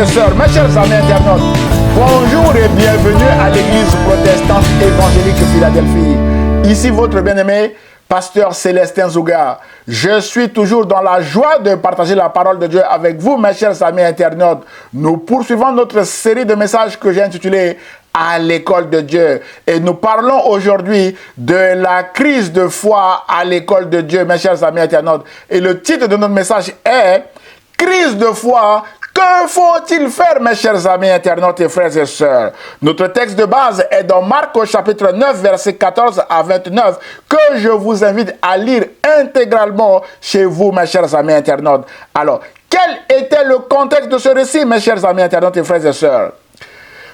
et sœurs, mes chers amis internautes, bonjour et bienvenue à l'église protestante évangélique Philadelphie. Ici votre bien-aimé, pasteur Célestin Zouga. Je suis toujours dans la joie de partager la parole de Dieu avec vous, mes chers amis internautes. Nous poursuivons notre série de messages que j'ai intitulé à l'école de Dieu. Et nous parlons aujourd'hui de la crise de foi à l'école de Dieu, mes chers amis internautes. Et le titre de notre message est « Crise de foi ». Que faut-il faire, mes chers amis internautes et frères et sœurs? Notre texte de base est dans Marc au chapitre 9, versets 14 à 29, que je vous invite à lire intégralement chez vous, mes chers amis internautes. Alors, quel était le contexte de ce récit, mes chers amis internautes et frères et sœurs?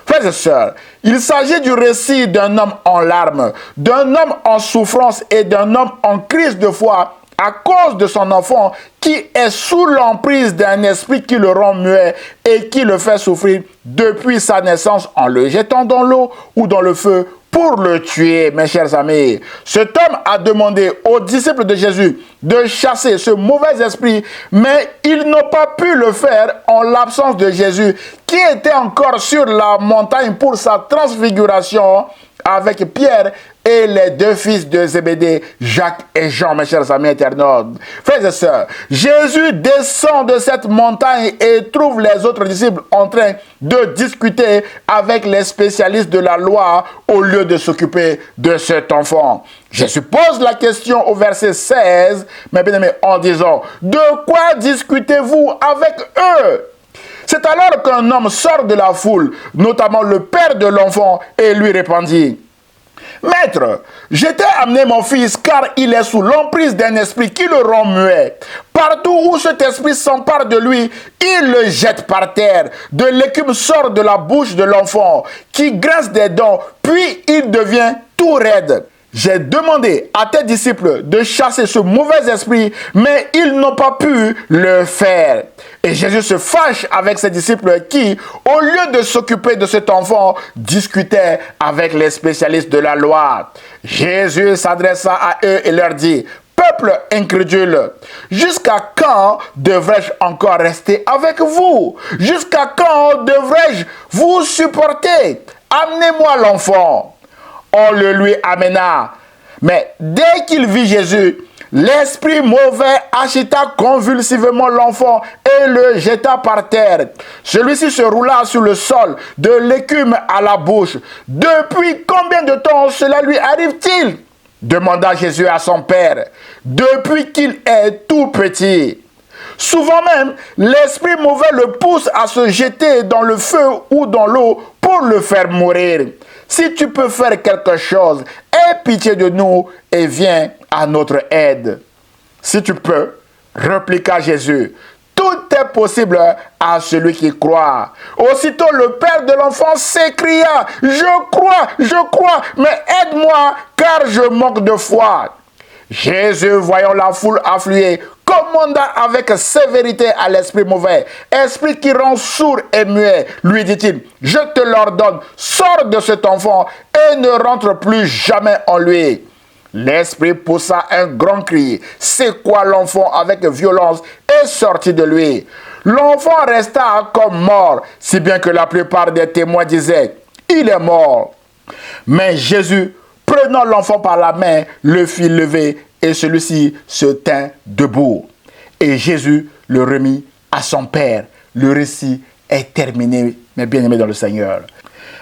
Frères et sœurs, il s'agit du récit d'un homme en larmes, d'un homme en souffrance et d'un homme en crise de foi à cause de son enfant qui est sous l'emprise d'un esprit qui le rend muet et qui le fait souffrir depuis sa naissance en le jetant dans l'eau ou dans le feu pour le tuer, mes chers amis. Cet homme a demandé aux disciples de Jésus de chasser ce mauvais esprit, mais ils n'ont pas pu le faire en l'absence de Jésus, qui était encore sur la montagne pour sa transfiguration avec Pierre et les deux fils de Zébédée, Jacques et Jean, mes chers amis internautes. Frères et sœurs, Jésus descend de cette montagne et trouve les autres disciples en train de discuter avec les spécialistes de la loi au lieu de s'occuper de cet enfant. Jésus pose la question au verset 16, mes bien-aimés, en disant « De quoi discutez-vous avec eux ?» C'est alors qu'un homme sort de la foule, notamment le père de l'enfant, et lui répondit « Maître, je t'ai amené mon fils car il est sous l'emprise d'un esprit qui le rend muet. Partout où cet esprit s'empare de lui, il le jette par terre. De l'écume sort de la bouche de l'enfant qui grince des dents, puis il devient tout raide. J'ai demandé à tes disciples de chasser ce mauvais esprit, mais ils n'ont pas pu le faire. » Et Jésus se fâche avec ses disciples qui, au lieu de s'occuper de cet enfant, discutaient avec les spécialistes de la loi. Jésus s'adressa à eux et leur dit « Peuple incrédule, jusqu'à quand devrais-je encore rester avec vous? Jusqu'à quand devrais-je vous supporter? Amenez-moi l'enfant. » On le lui amena. Mais dès qu'il vit Jésus, l'esprit mauvais agita convulsivement l'enfant et le jeta par terre. Celui-ci se roula sur le sol, de l'écume à la bouche. Depuis combien de temps cela lui arrive-t-il? Demanda Jésus à son père. Depuis qu'il est tout petit. Souvent même, l'esprit mauvais le pousse à se jeter dans le feu ou dans l'eau pour le faire mourir. Si tu peux faire quelque chose, aie pitié de nous et viens à notre aide. Si tu peux, répliqua Jésus, tout est possible à celui qui croit. Aussitôt le père de l'enfant s'écria, je crois, mais aide-moi car je manque de foi. Jésus, voyant la foule affluer, commanda avec sévérité à l'esprit mauvais, esprit qui rend sourd et muet, lui dit-il, je te l'ordonne, sors de cet enfant et ne rentre plus jamais en lui. L'esprit poussa un grand cri, secoua l'enfant avec violence et sortit de lui. L'enfant resta comme mort, si bien que la plupart des témoins disaient, il est mort. Mais Jésus, prenant l'enfant par la main, le fit lever et celui-ci se tint debout. Et Jésus le remit à son père. Le récit est terminé, mes bien-aimés dans le Seigneur.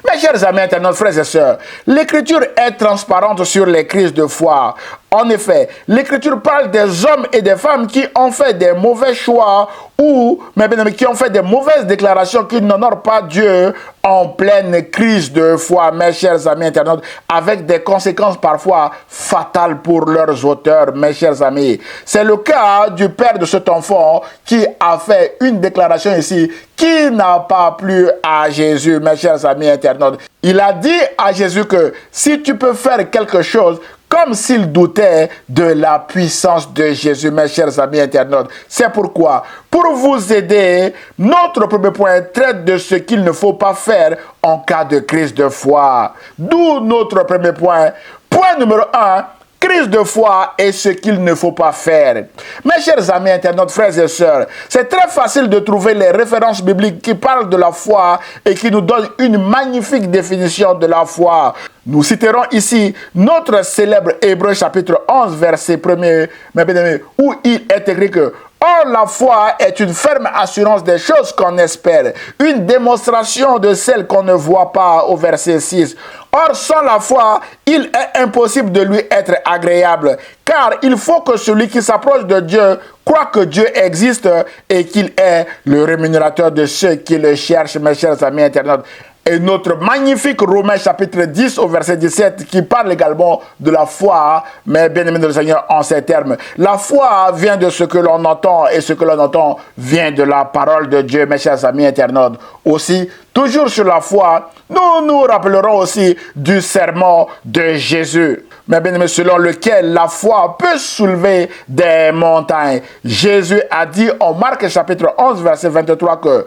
Mes chers amis internautes, frères et sœurs, l'Écriture est transparente sur les crises de foi. En effet, l'Écriture parle des hommes et des femmes qui ont fait des mauvais choix ou, mes bien-aimés, qui ont fait des mauvaises déclarations, qui n'honorent pas Dieu en pleine crise de foi, mes chers amis internautes, avec des conséquences parfois fatales pour leurs auteurs, mes chers amis. C'est le cas du père de cet enfant qui a fait une déclaration ici qui n'a pas plu à Jésus, mes chers amis internautes. Il a dit à Jésus que si tu peux faire quelque chose, comme s'il doutait de la puissance de Jésus, mes chers amis internautes. C'est pourquoi, pour vous aider, notre premier point traite de ce qu'il ne faut pas faire en cas de crise de foi. D'où notre premier point. Point numéro 1, crise de foi et ce qu'il ne faut pas faire. Mes chers amis internautes, frères et sœurs, c'est très facile de trouver les références bibliques qui parlent de la foi et qui nous donnent une magnifique définition de la foi. Nous citerons ici notre célèbre Hébreux chapitre 11, verset 1er, mes bien-aimés, où il est écrit que or, la foi est une ferme assurance des choses qu'on espère, une démonstration de celles qu'on ne voit pas, au verset 6. Or, sans la foi, il est impossible de lui être agréable, car il faut que celui qui s'approche de Dieu croit que Dieu existe et qu'il est le rémunérateur de ceux qui le cherchent, mes chers amis internautes. Et notre magnifique Romains chapitre 10 au verset 17 qui parle également de la foi, mais bien aimé de le Seigneur en ces termes. La foi vient de ce que l'on entend et ce que l'on entend vient de la parole de Dieu, mes chers amis internautes. Aussi, toujours sur la foi, nous nous rappellerons aussi du sermon de Jésus. Mais bien aimé, selon lequel la foi peut soulever des montagnes. Jésus a dit en Marc chapitre 11 verset 23 que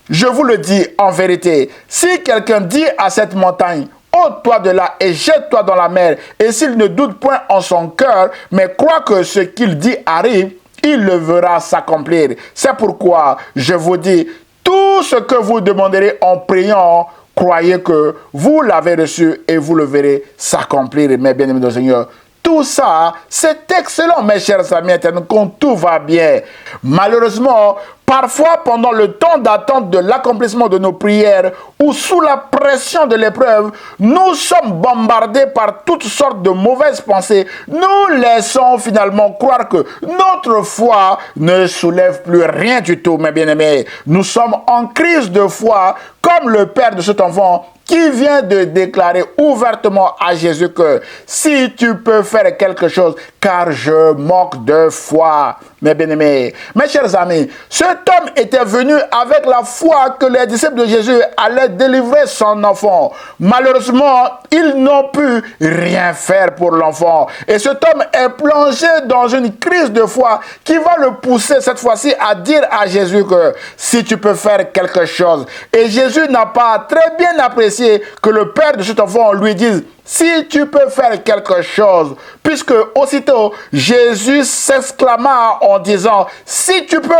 je vous le dis en vérité, si quelqu'un dit à cette montagne, ôte-toi de là et jette-toi dans la mer, et s'il ne doute point en son cœur, mais croit que ce qu'il dit arrive, il le verra s'accomplir. C'est pourquoi je vous dis, tout ce que vous demanderez en priant, croyez que vous l'avez reçu et vous le verrez s'accomplir, mes bien-aimés du Seigneur. Tout ça, c'est excellent, mes chers amis internautes, quand tout va bien. Malheureusement, parfois, pendant le temps d'attente de l'accomplissement de nos prières ou sous la pression de l'épreuve, nous sommes bombardés par toutes sortes de mauvaises pensées. Nous laissons finalement croire que notre foi ne soulève plus rien du tout, mes bien-aimés. Nous sommes en crise de foi, comme le père de cet enfant qui vient de déclarer ouvertement à Jésus que si tu peux faire quelque chose, car je manque de foi. Mes bien-aimés, mes chers amis, cet homme était venu avec la foi que les disciples de Jésus allaient délivrer son enfant. Malheureusement, ils n'ont pu rien faire pour l'enfant. Et cet homme est plongé dans une crise de foi qui va le pousser cette fois-ci à dire à Jésus que si tu peux faire quelque chose. Et Jésus n'a pas très bien apprécié que le père de cet enfant lui dise si tu peux faire quelque chose, puisque aussitôt Jésus s'exclama en disant si tu peux,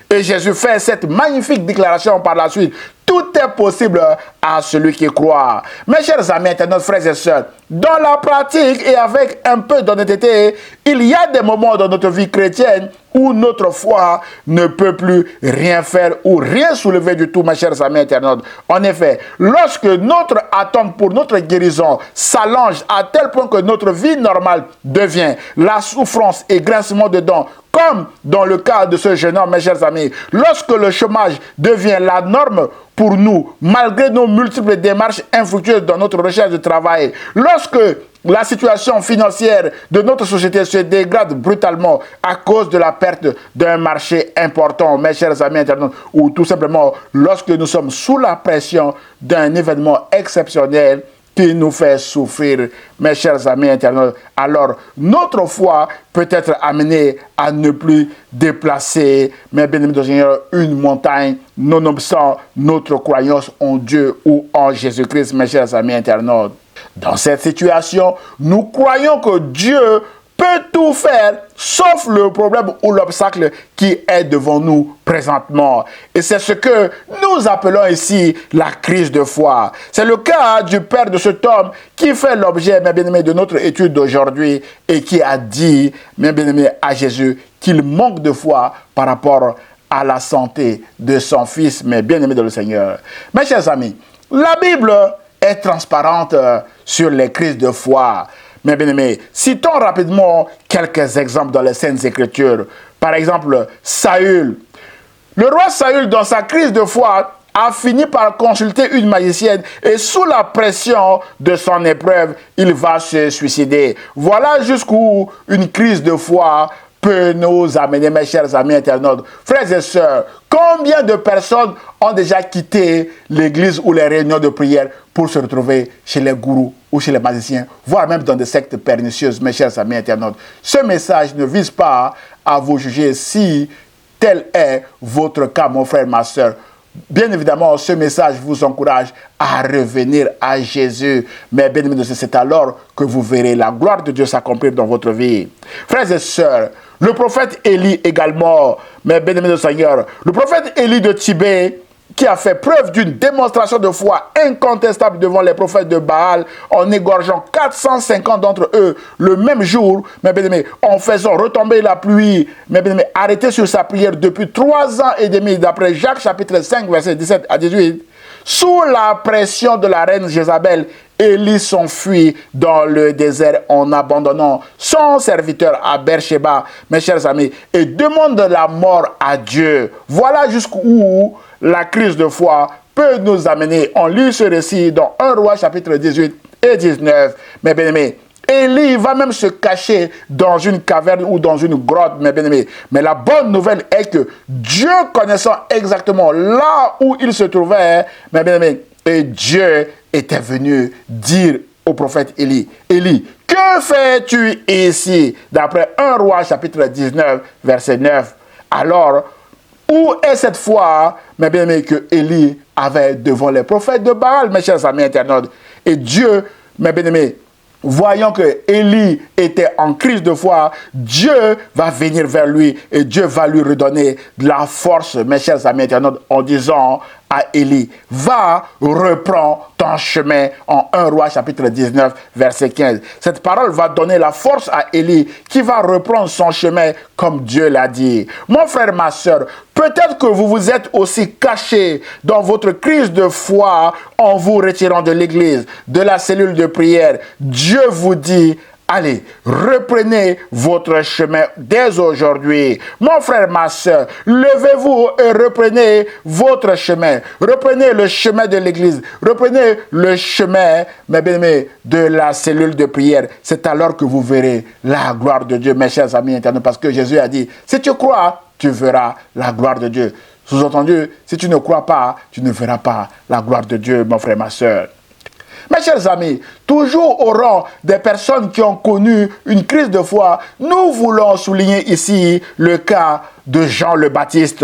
et Jésus fait cette magnifique déclaration par la suite. Tout est possible à celui qui croit. Mes chers amis, internautes, frères et sœurs, dans la pratique et avec un peu d'honnêteté, il y a des moments dans notre vie chrétienne où notre foi ne peut plus rien faire ou rien soulever du tout, mes chers amis internautes. En effet, lorsque notre attente pour notre guérison s'allonge à tel point que notre vie normale devient la souffrance et grincement de dents, comme dans le cas de ce jeune homme, mes chers amis, lorsque le chômage devient la norme pour nous, malgré nos multiples démarches infructueuses dans notre recherche de travail, lorsque la situation financière de notre société se dégrade brutalement à cause de la perte d'un marché important, mes chers amis internautes, ou tout simplement lorsque nous sommes sous la pression d'un événement exceptionnel qui nous fait souffrir, mes chers amis internautes, alors notre foi peut être amenée à ne plus déplacer, mes bien-aimés de Seigneur, une montagne, nonobstant notre croyance en Dieu ou en Jésus-Christ, mes chers amis internautes. Dans cette situation, nous croyons que Dieu peut tout faire, sauf le problème ou l'obstacle qui est devant nous présentement. Et c'est ce que nous appelons ici la crise de foi. C'est le cas du père de cet homme qui fait l'objet, mes bien-aimés, de notre étude d'aujourd'hui et qui a dit, mes bien-aimés, à Jésus qu'il manque de foi par rapport à la santé de son fils, mes bien-aimés dans le Seigneur. Mes chers amis, la Bible est transparente sur les crises de foi. Mes bien-aimés, citons rapidement quelques exemples dans les Saintes Écritures. Par exemple, Saül. Le roi Saül, dans sa crise de foi, a fini par consulter une magicienne et sous la pression de son épreuve, il va se suicider. Voilà jusqu'où une crise de foi peut nous amener, mes chers amis internautes. Frères et sœurs, combien de personnes ont déjà quitté l'église ou les réunions de prière pour se retrouver chez les gourous ou chez les magiciens, voire même dans des sectes pernicieuses, mes chers amis internautes. Ce message ne vise pas à vous juger si tel est votre cas, mon frère, ma soeur. Bien évidemment, ce message vous encourage à revenir à Jésus. Mais bien évidemment, c'est alors que vous verrez la gloire de Dieu s'accomplir dans votre vie. Frères et sœurs, le prophète Élie également, mais bien aimé de Seigneur, le prophète Élie de Tibé, qui a fait preuve d'une démonstration de foi incontestable devant les prophètes de Baal, en égorgeant 450 d'entre eux le même jour, mais bien aimé, en faisant retomber la pluie, mais bien aimé, arrêté sur sa prière depuis 3 ans et demi, d'après Jacques chapitre 5, versets 17 à 18, sous la pression de la reine Jézabel, Élie s'enfuit dans le désert en abandonnant son serviteur à Beersheba, mes chers amis, et demande la mort à Dieu. Voilà jusqu'où la crise de foi peut nous amener. On lit ce récit dans 1 Roi chapitre 18 et 19. Mais bien aimé, Élie va même se cacher dans une caverne ou dans une grotte, mes bien-aimés. Mais la bonne nouvelle est que Dieu, connaissant exactement là où il se trouvait, mes bien-aimés, et Dieu était venu dire au prophète Élie, Élie, que fais-tu ici? D'après 1 Roi chapitre 19, verset 9. Alors, où est cette foi, mes bien-aimés, que Élie avait devant les prophètes de Baal, mes chers amis internautes? Et Dieu, mes bien-aimés, voyant que Élie était en crise de foi, Dieu va venir vers lui et Dieu va lui redonner de la force, mes chers amis internautes, en disant à Élie, va, reprends ton chemin, en 1 Roi chapitre 19, verset 15. Cette parole va donner la force à Élie qui va reprendre son chemin comme Dieu l'a dit. Mon frère, ma soeur, peut-être que vous vous êtes aussi caché dans votre crise de foi en vous retirant de l'église, de la cellule de prière. Dieu vous dit, allez, reprenez votre chemin dès aujourd'hui. Mon frère, ma soeur, levez-vous et reprenez votre chemin. Reprenez le chemin de l'église. Reprenez le chemin, mes bien-aimés, de la cellule de prière. C'est alors que vous verrez la gloire de Dieu, mes chers amis internautes, parce que Jésus a dit, si tu crois, tu verras la gloire de Dieu. Sous-entendu, si tu ne crois pas, tu ne verras pas la gloire de Dieu, mon frère, ma soeur. Mes chers amis, toujours au rang des personnes qui ont connu une crise de foi, nous voulons souligner ici le cas de Jean le Baptiste.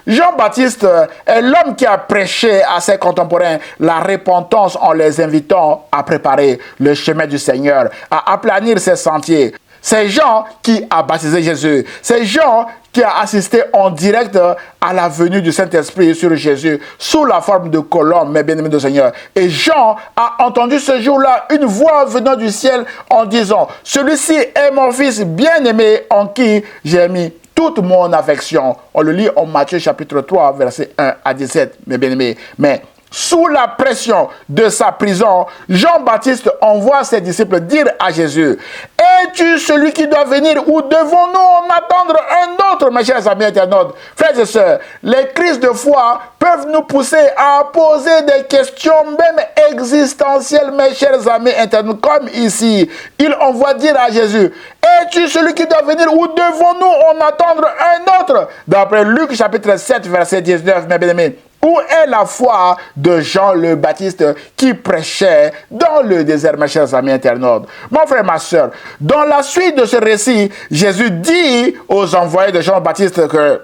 Jean-Baptiste est l'homme qui a prêché à ses contemporains la repentance en les invitant à préparer le chemin du Seigneur, à aplanir ses sentiers. C'est Jean qui a baptisé Jésus. C'est Jean qui a assisté en direct à la venue du Saint-Esprit sur Jésus sous la forme de colombe, mes bien-aimés du Seigneur. Et Jean a entendu ce jour-là une voix venant du ciel en disant, « Celui-ci est mon fils bien-aimé en qui j'ai mis toute mon affection. » On le lit en Matthieu chapitre 3, versets 1 à 17, mes bien-aimés. Mais sous la pression de sa prison, Jean-Baptiste envoie ses disciples dire à Jésus, « Es-tu celui qui doit venir ou devons-nous en attendre un autre ?» Mes chers amis internautes, frères et sœurs, les crises de foi peuvent nous pousser à poser des questions même existentielles, mes chers amis internautes, comme ici. Il envoie dire à Jésus, « Es-tu celui qui doit venir ou devons-nous en attendre un autre ?» D'après Luc chapitre 7, verset 19, mes bien-aimés. Où est la foi de Jean le Baptiste qui prêchait dans le désert, mes chers amis internautes? Mon frère, ma soeur, dans la suite de ce récit, Jésus dit aux envoyés de Jean le Baptiste que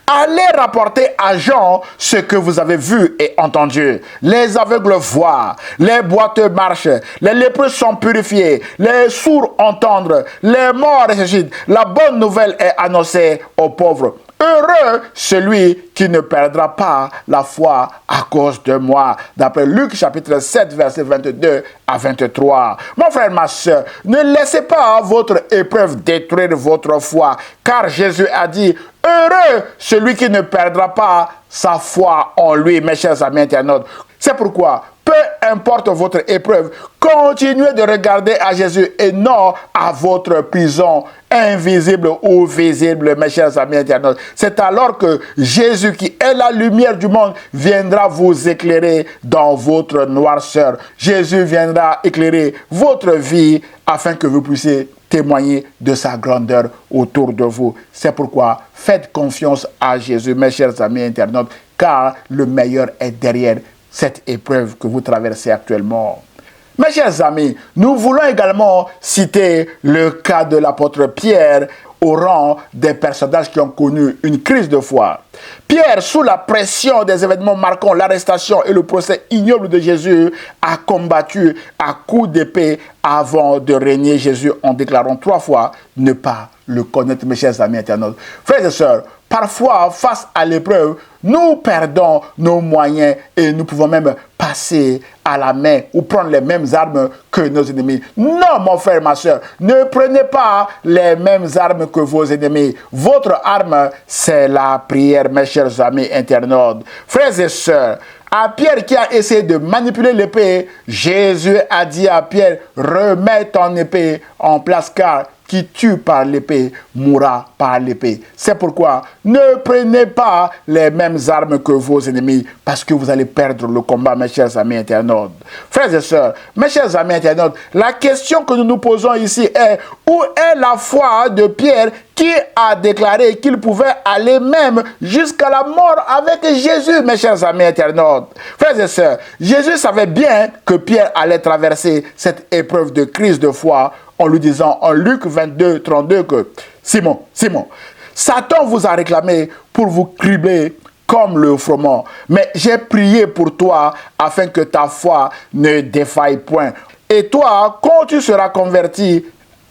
allez rapporter à Jean ce que vous avez vu et entendu. Les aveugles voient, les boiteux marchent, les lépreux sont purifiés, les sourds entendent, les morts ressuscitent. La bonne nouvelle est annoncée aux pauvres. Heureux celui qui ne perdra pas la foi à cause de moi. D'après Luc chapitre 7, verset 22 à 23. Mon frère, ma soeur, ne laissez pas votre épreuve détruire votre foi, car Jésus a dit, heureux celui qui ne perdra pas sa foi en lui, mes chers amis internautes. C'est pourquoi, peu importe votre épreuve, continuez de regarder à Jésus et non à votre prison invisible ou visible, mes chers amis internautes. C'est alors que Jésus, qui est la lumière du monde, viendra vous éclairer dans votre noirceur. Jésus viendra éclairer votre vie afin que vous puissiez témoigner de sa grandeur autour de vous. C'est pourquoi faites confiance à Jésus, mes chers amis internautes, car le meilleur est derrière cette épreuve que vous traversez actuellement. Mes chers amis, nous voulons également citer le cas de l'apôtre Pierre au rang des personnages qui ont connu une crise de foi. Pierre, sous la pression des événements marquant l'arrestation et le procès ignoble de Jésus, a combattu à coups d'épée avant de régner Jésus en déclarant 3 fois ne pas le connaître, mes chers amis internautes. Frères et sœurs, parfois, face à l'épreuve, nous perdons nos moyens et nous pouvons même passer à la main ou prendre les mêmes armes que nos ennemis. Non, mon frère, ma soeur, ne prenez pas les mêmes armes que vos ennemis. Votre arme, c'est la prière, mes chers amis internautes. Frères et sœurs, à Pierre qui a essayé de manipuler l'épée, Jésus a dit à Pierre, remets ton épée en place car qui tue par l'épée mourra par l'épée. C'est pourquoi ne prenez pas les mêmes armes que vos ennemis parce que vous allez perdre le combat, mes chers amis internautes. Frères et sœurs, mes chers amis internautes, la question que nous nous posons ici est où est la foi de Pierre qui a déclaré qu'il pouvait aller même jusqu'à la mort avec Jésus, mes chers amis internautes. Frères et sœurs, Jésus savait bien que Pierre allait traverser cette épreuve de crise de foi en lui disant en Luc 22, 32 que « Simon, Simon, Satan vous a réclamé pour vous cribler comme le froment, mais j'ai prié pour toi afin que ta foi ne défaille point. Et toi, quand tu seras converti,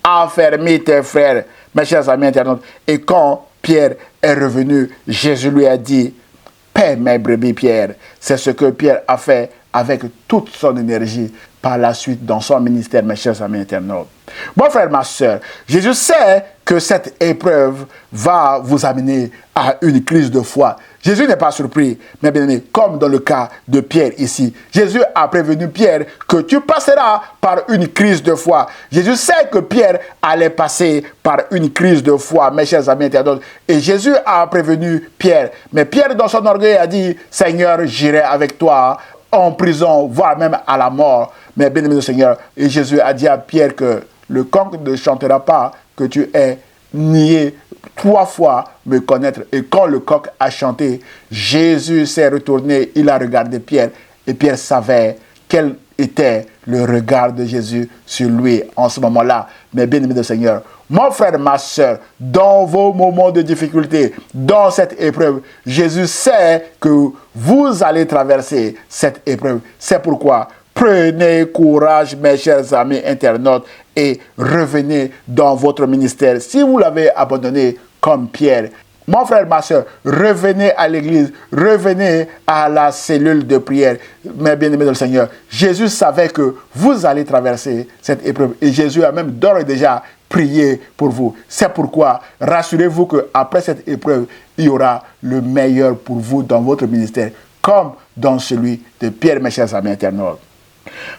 affermis tes frères. » Mes chers amis internautes, et quand Pierre est revenu, Jésus lui a dit « Paie mes brebis, Pierre. » C'est ce que Pierre a fait avec toute son énergie par la suite dans son ministère, mes chers amis internautes. Mon frère, ma soeur, Jésus sait que cette épreuve va vous amener à une crise de foi. Jésus n'est pas surpris, mais bien aimé, comme dans le cas de Pierre ici. Jésus a prévenu Pierre que tu passeras par une crise de foi. Jésus sait que Pierre allait passer par une crise de foi, mes chers amis internautes. Et Jésus a prévenu Pierre. Mais Pierre, dans son orgueil, a dit, Seigneur, j'irai avec toi en prison, voire même à la mort. Mais bien aimé le Seigneur, et Jésus a dit à Pierre que le coq ne chantera pas que tu aies nié 3 fois me connaître. Et quand le coq a chanté, Jésus s'est retourné, il a regardé Pierre. Et Pierre savait quel était le regard de Jésus sur lui en ce moment-là. Mais bien aimé le Seigneur, mon frère, ma soeur, dans vos moments de difficulté, dans cette épreuve, Jésus sait que vous allez traverser cette épreuve. C'est pourquoi prenez courage, mes chers amis internautes, et revenez dans votre ministère. Si vous l'avez abandonné comme Pierre, mon frère, ma soeur, revenez à l'église, revenez à la cellule de prière. Mes bien-aimés dans le Seigneur, Jésus savait que vous allez traverser cette épreuve. Et Jésus a même d'ores et déjà prié pour vous. C'est pourquoi, rassurez-vous qu'après cette épreuve, il y aura le meilleur pour vous dans votre ministère, comme dans celui de Pierre, mes chers amis internautes.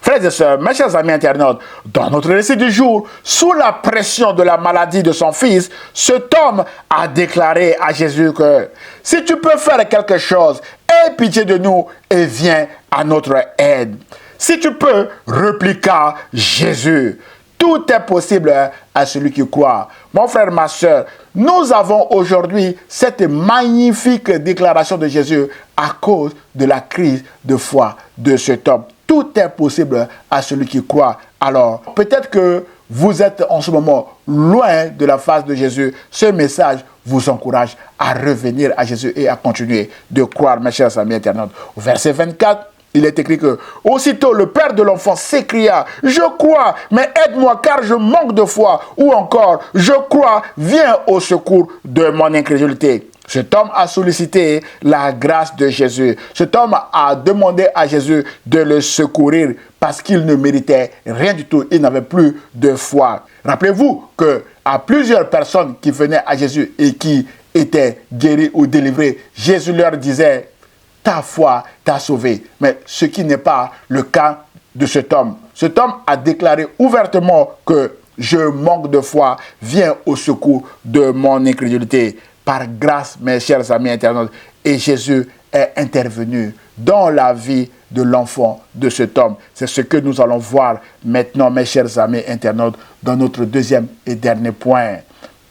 Frères et sœurs, mes chers amis internautes, dans notre récit du jour, sous la pression de la maladie de son fils, cet homme a déclaré à Jésus que « Si tu peux faire quelque chose, aie pitié de nous et viens à notre aide. » Si tu peux, répliqua Jésus. Tout est possible à celui qui croit. Mon frère, ma soeur, nous avons aujourd'hui cette magnifique déclaration de Jésus à cause de la crise de foi de cet homme. Tout est possible à celui qui croit. Alors, peut-être que vous êtes en ce moment loin de la face de Jésus. Ce message vous encourage à revenir à Jésus et à continuer de croire, mes chers amis internautes. Au verset 24, il est écrit que « Aussitôt, le père de l'enfant s'écria, « Je crois, mais aide-moi car je manque de foi. » Ou encore « Je crois, viens au secours de mon incrédulité. » Cet homme a sollicité la grâce de Jésus. Cet homme a demandé à Jésus de le secourir parce qu'il ne méritait rien du tout. Il n'avait plus de foi. Rappelez-vous qu'à plusieurs personnes qui venaient à Jésus et qui étaient guéries ou délivrées, Jésus leur disait « Ta foi t'a sauvé ». Mais ce qui n'est pas le cas de cet homme. Cet homme a déclaré ouvertement que « Je manque de foi, viens au secours de mon incrédulité ». Par grâce, mes chers amis internautes, et Jésus est intervenu dans la vie de l'enfant de cet homme. C'est ce que nous allons voir maintenant, mes chers amis internautes, dans notre deuxième et dernier point.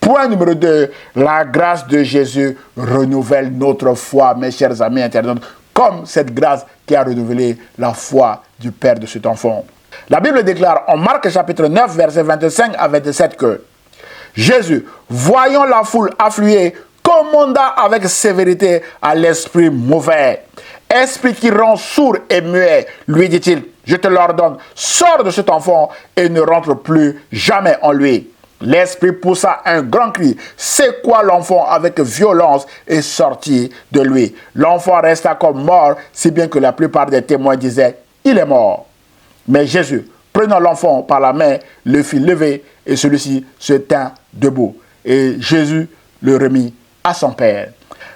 Point numéro 2, la grâce de Jésus renouvelle notre foi, mes chers amis internautes, comme cette grâce qui a renouvelé la foi du père de cet enfant. La Bible déclare en Marc chapitre 9, verset 25 à 27 que Jésus, voyant la foule affluer, commanda avec sévérité à l'esprit mauvais. Esprit qui rend sourd et muet, lui dit-il, je te l'ordonne, sors de cet enfant et ne rentre plus jamais en lui. L'esprit poussa un grand cri, secoua l'enfant avec violence et sortit de lui. L'enfant resta comme mort, si bien que la plupart des témoins disaient, il est mort. Mais Jésus, prenant l'enfant par la main, le fit lever et celui-ci se tint debout. Et Jésus le remit à son père.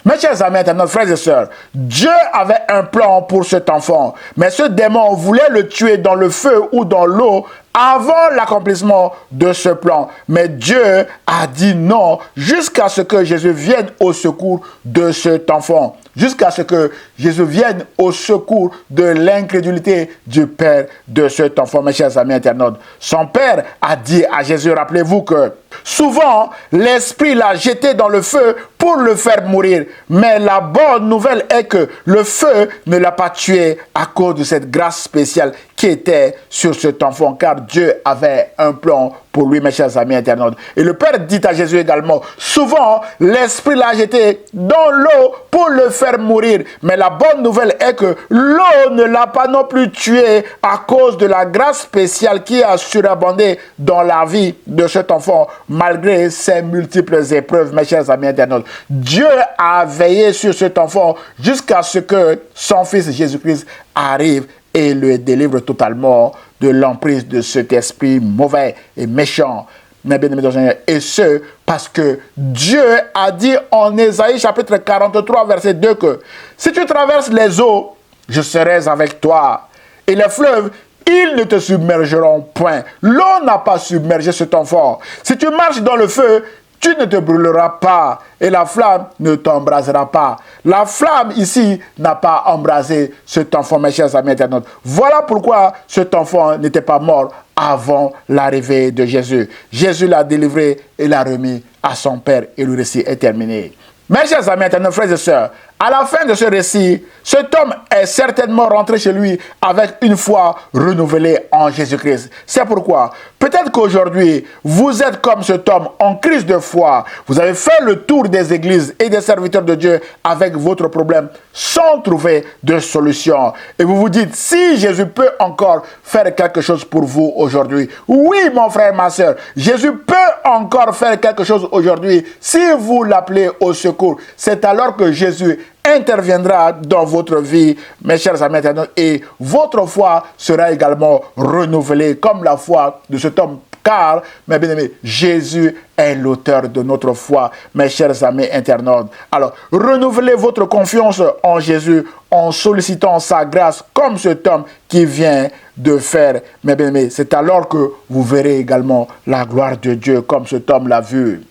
Mes chers amis, nos frères et sœurs, Dieu avait un plan pour cet enfant, mais ce démon voulait le tuer dans le feu ou dans l'eau avant l'accomplissement de ce plan. Mais Dieu a dit non jusqu'à ce que Jésus vienne au secours de cet enfant. Jusqu'à ce que Jésus vienne au secours de l'incrédulité du père de cet enfant, mes chers amis internautes. Son père a dit à Jésus, rappelez-vous que souvent l'esprit l'a jeté dans le feu pour le faire mourir. Mais la bonne nouvelle est que le feu ne l'a pas tué à cause de cette grâce spéciale qui était sur cet enfant, car Dieu avait un plan pour lui, mes chers amis internautes. Et le Père dit à Jésus également, souvent l'Esprit l'a jeté dans l'eau pour le faire mourir. Mais la bonne nouvelle est que l'eau ne l'a pas non plus tué à cause de la grâce spéciale qui a surabondé dans la vie de cet enfant, malgré ses multiples épreuves, mes chers amis internautes. Dieu a veillé sur cet enfant jusqu'à ce que son fils Jésus-Christ arrive et le délivre totalement de l'emprise de cet esprit mauvais et méchant. Mais bien aimés, et ce, parce que Dieu a dit en Ésaïe chapitre 43, verset 2 que si tu traverses les eaux, je serai avec toi. Et les fleuves, ils ne te submergeront point. L'eau n'a pas submergé cet enfant. Si tu marches dans le feu, tu ne te brûleras pas et la flamme ne t'embrasera pas. La flamme ici n'a pas embrasé cet enfant, mes chers amis internautes. Voilà pourquoi cet enfant n'était pas mort avant l'arrivée de Jésus. Jésus l'a délivré et l'a remis à son Père et le récit est terminé. Mes chers amis internautes, frères et sœurs, à la fin de ce récit, cet homme est certainement rentré chez lui avec une foi renouvelée en Jésus-Christ. C'est pourquoi, peut-être qu'aujourd'hui, vous êtes comme cet homme en crise de foi. Vous avez fait le tour des églises et des serviteurs de Dieu avec votre problème sans trouver de solution. Et vous vous dites, si Jésus peut encore faire quelque chose pour vous aujourd'hui. Oui, mon frère, ma soeur, Jésus peut encore faire quelque chose aujourd'hui si vous l'appelez au secours. C'est alors que Jésus interviendra dans votre vie, mes chers amis internautes, et votre foi sera également renouvelée comme la foi de cet homme. Car, mes bien-aimés, Jésus est l'auteur de notre foi, mes chers amis internautes. Alors, renouvelez votre confiance en Jésus en sollicitant sa grâce comme cet homme qui vient de faire, mes bien-aimés. C'est alors que vous verrez également la gloire de Dieu comme cet homme l'a vu.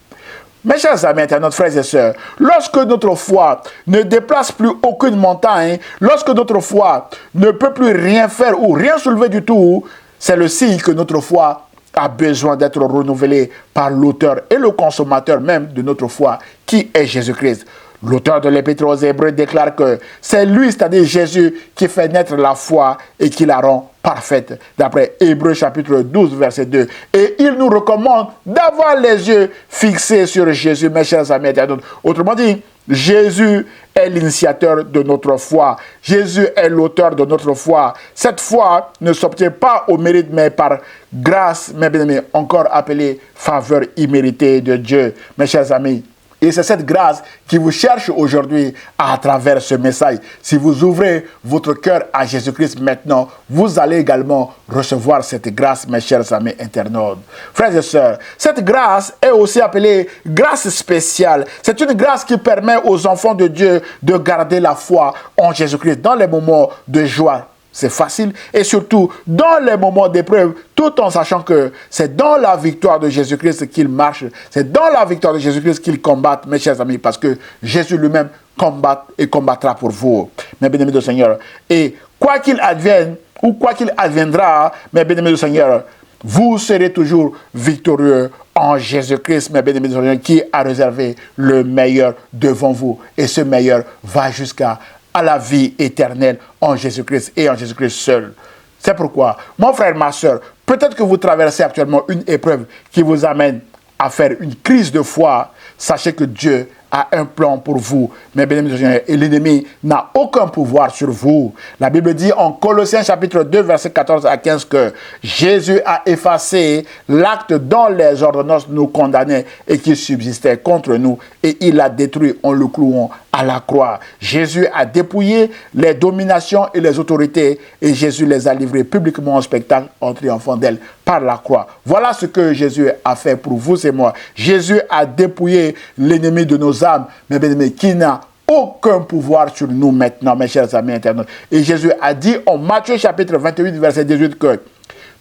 Mes chers amis internautes, frères et sœurs, lorsque notre foi ne déplace plus aucune montagne, lorsque notre foi ne peut plus rien faire ou rien soulever du tout, c'est le signe que notre foi a besoin d'être renouvelée par l'auteur et le consommateur même de notre foi, qui est Jésus-Christ. L'auteur de l'Épître aux Hébreux déclare que c'est lui, c'est-à-dire Jésus, qui fait naître la foi et qui la rend parfaite, d'après Hébreux chapitre 12, verset 2. Et il nous recommande d'avoir les yeux fixés sur Jésus, mes chers amis internautes. Autrement dit, Jésus est l'initiateur de notre foi. Jésus est l'auteur de notre foi. Cette foi ne s'obtient pas au mérite, mais par grâce, mes bien-aimés, encore appelée faveur imméritée de Dieu. Mes chers amis, et c'est cette grâce qui vous cherche aujourd'hui à travers ce message. Si vous ouvrez votre cœur à Jésus-Christ maintenant, vous allez également recevoir cette grâce, mes chers amis internautes. Frères et sœurs, cette grâce est aussi appelée grâce spéciale. C'est une grâce qui permet aux enfants de Dieu de garder la foi en Jésus-Christ dans les moments de joie. C'est facile et surtout dans les moments d'épreuve, tout en sachant que c'est dans la victoire de Jésus-Christ qu'il marche, c'est dans la victoire de Jésus-Christ qu'il combat, mes chers amis, parce que Jésus lui-même combat et combattra pour vous, mes bien-aimés du Seigneur. Et quoi qu'il advienne ou quoi qu'il adviendra, mes bien-aimés du Seigneur, vous serez toujours victorieux en Jésus-Christ, mes bien-aimés du Seigneur, qui a réservé le meilleur devant vous. Et ce meilleur va jusqu'à la vie éternelle en Jésus-Christ et en Jésus-Christ seul. C'est pourquoi, mon frère, ma soeur, peut-être que vous traversez actuellement une épreuve qui vous amène à faire une crise de foi, sachez que Dieu a un plan pour vous. Mais bien aimés, et l'ennemi n'a aucun pouvoir sur vous. La Bible dit en Colossiens chapitre 2, versets 14 à 15 que Jésus a effacé l'acte dont les ordonnances nous condamnaient et qui subsistait contre nous, et il l'a détruit en le clouant à la croix. Jésus a dépouillé les dominations et les autorités, et Jésus les a livrées publiquement en spectacle en triomphant d'elles par la croix. Voilà ce que Jésus a fait pour vous et moi. Jésus a dépouillé l'ennemi de nos âmes, mais bien aimé, qui n'a aucun pouvoir sur nous maintenant, mes chers amis internautes. Et Jésus a dit en Matthieu chapitre 28, verset 18 que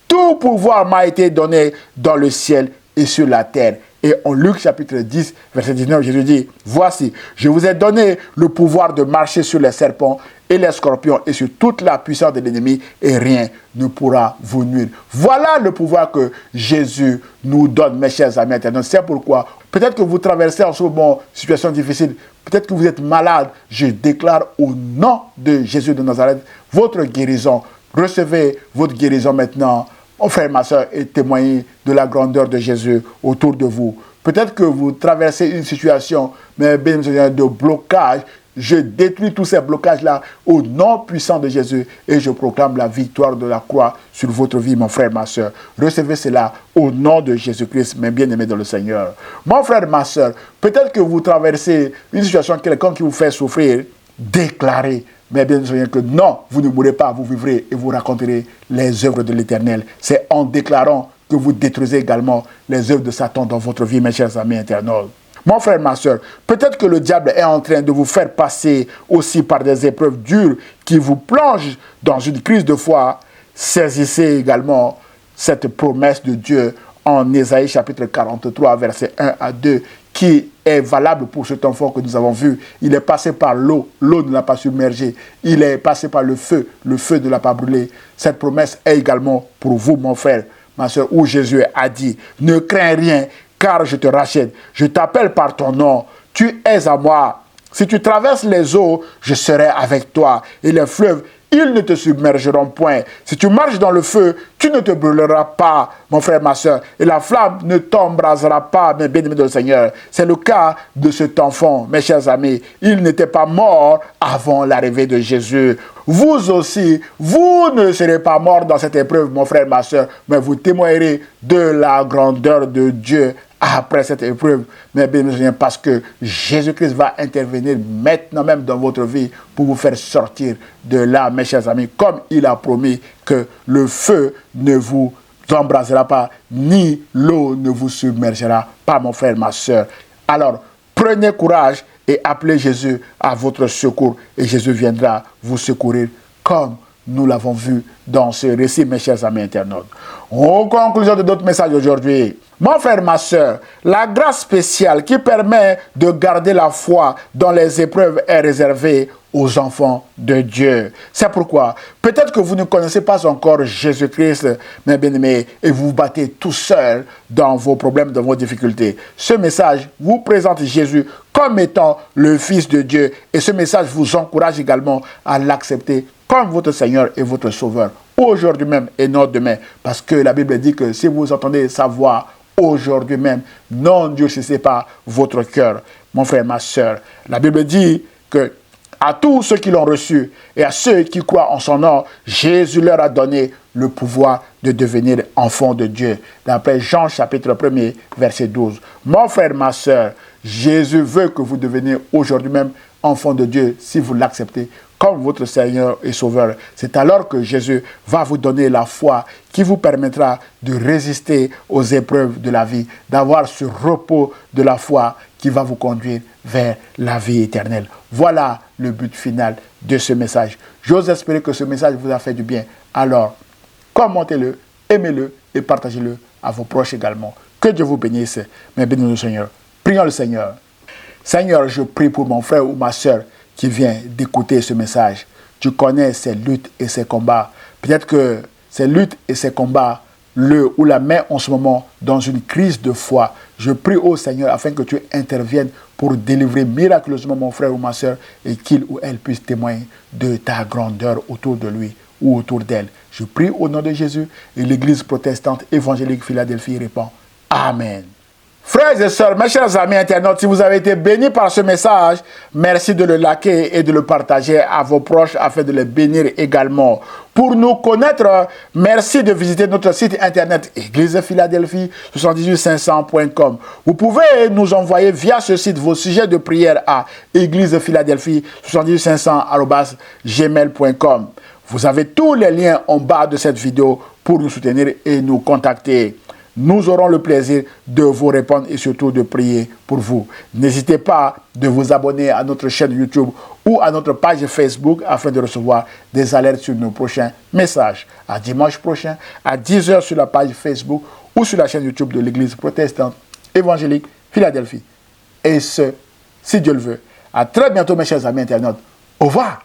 tout pouvoir m'a été donné dans le ciel et sur la terre. Et en Luc chapitre 10, verset 19, Jésus dit, voici, je vous ai donné le pouvoir de marcher sur les serpents et les scorpions et sur toute la puissance de l'ennemi, et rien ne pourra vous nuire. Voilà le pouvoir que Jésus nous donne, mes chers amis internautes. C'est pourquoi, peut-être que vous traversez en ce moment une situation difficile, peut-être que vous êtes malade, je déclare au nom de Jésus de Nazareth, votre guérison. Recevez votre guérison maintenant. Mon frère, ma soeur, et témoignez de la grandeur de Jésus autour de vous. Peut-être que vous traversez une situation de blocage. Je détruis tous ces blocages-là au nom puissant de Jésus et je proclame la victoire de la croix sur votre vie, mon frère, ma soeur. Recevez cela au nom de Jésus-Christ, mes bien-aimés dans le Seigneur. Mon frère, ma soeur, peut-être que vous traversez une situation, quelqu'un qui vous fait souffrir. Déclarez, mais bien sûr que non, vous ne mourrez pas, vous vivrez et vous raconterez les œuvres de l'Éternel. C'est en déclarant que vous détruisez également les œuvres de Satan dans votre vie, mes chers amis internautes. Mon frère, ma soeur, peut-être que le diable est en train de vous faire passer aussi par des épreuves dures qui vous plongent dans une crise de foi. Saisissez également cette promesse de Dieu en Ésaïe chapitre 43, versets 1 à 2, qui est valable pour cet enfant que nous avons vu. Il est passé par l'eau, l'eau ne l'a pas submergé. Il est passé par le feu ne l'a pas brûlé. Cette promesse est également pour vous, mon frère, ma soeur, où Jésus a dit, ne crains rien, car je te rachète. Je t'appelle par ton nom. Tu es à moi. Si tu traverses les eaux, je serai avec toi. Et les fleuves, ils ne te submergeront point. Si tu marches dans le feu, tu ne te brûleras pas, mon frère, ma soeur. Et la flamme ne t'embrasera pas, mes bien-aimés de le Seigneur. C'est le cas de cet enfant, mes chers amis. Il n'était pas mort avant l'arrivée de Jésus. Vous aussi, vous ne serez pas morts dans cette épreuve, mon frère, ma soeur, mais vous témoignerez de la grandeur de Dieu après cette épreuve, mais bien parce que Jésus-Christ va intervenir maintenant même dans votre vie pour vous faire sortir de là, mes chers amis, comme il a promis que le feu ne vous embrasera pas, ni l'eau ne vous submergera pas, mon frère, ma soeur. Alors, prenez courage et appelez Jésus à votre secours, et Jésus viendra vous secourir comme nous l'avons vu dans ce récit, mes chers amis internautes. En conclusion de notre message aujourd'hui, mon frère, ma soeur, la grâce spéciale qui permet de garder la foi dans les épreuves est réservée aux enfants de Dieu. C'est pourquoi, peut-être que vous ne connaissez pas encore Jésus-Christ, mes bien-aimés, et vous vous battez tout seul dans vos problèmes, dans vos difficultés. Ce message vous présente Jésus comme étant le Fils de Dieu, et ce message vous encourage également à l'accepter comme votre Seigneur et votre Sauveur, aujourd'hui même et non demain. Parce que la Bible dit que si vous entendez sa voix aujourd'hui même, n'endurcissez pas votre cœur. Mon frère, ma soeur, la Bible dit que à tous ceux qui l'ont reçu et à ceux qui croient en son nom, Jésus leur a donné le pouvoir de devenir enfants de Dieu. D'après Jean chapitre 1er, verset 12. Mon frère, ma soeur, Jésus veut que vous deveniez aujourd'hui même enfants de Dieu si vous l'acceptez comme votre Seigneur et Sauveur. C'est alors que Jésus va vous donner la foi qui vous permettra de résister aux épreuves de la vie, d'avoir ce repos de la foi qui va vous conduire vers la vie éternelle. Voilà le but final de ce message. J'ose espérer que ce message vous a fait du bien. Alors, commentez-le, aimez-le et partagez-le à vos proches également. Que Dieu vous bénisse. Mais bénissons le Seigneur. Prions le Seigneur. Seigneur, je prie pour mon frère ou ma soeur qui vient d'écouter ce message. Tu connais ses luttes et ses combats. Peut-être que ces luttes et ces combats le ou la met en ce moment dans une crise de foi. Je prie au Seigneur afin que tu interviennes pour délivrer miraculeusement mon frère ou ma soeur et qu'il ou elle puisse témoigner de ta grandeur autour de lui ou autour d'elle. Je prie au nom de Jésus et l'Église protestante évangélique Philadelphie répond Amen. Frères et sœurs, mes chers amis internautes, si vous avez été bénis par ce message, merci de le liker et de le partager à vos proches afin de les bénir également. Pour nous connaître, merci de visiter notre site internet Église Philadelphie 78500.com. Vous pouvez nous envoyer via ce site vos sujets de prière à Église Philadelphie 78500@gmail.com. Vous avez tous les liens en bas de cette vidéo pour nous soutenir et nous contacter. Nous aurons le plaisir de vous répondre et surtout de prier pour vous. N'hésitez pas de vous abonner à notre chaîne YouTube ou à notre page Facebook afin de recevoir des alertes sur nos prochains messages. À dimanche prochain, à 10 h sur la page Facebook ou sur la chaîne YouTube de l'Église protestante évangélique Philadelphie. Et ce, si Dieu le veut. À très bientôt mes chers amis internautes. Au revoir.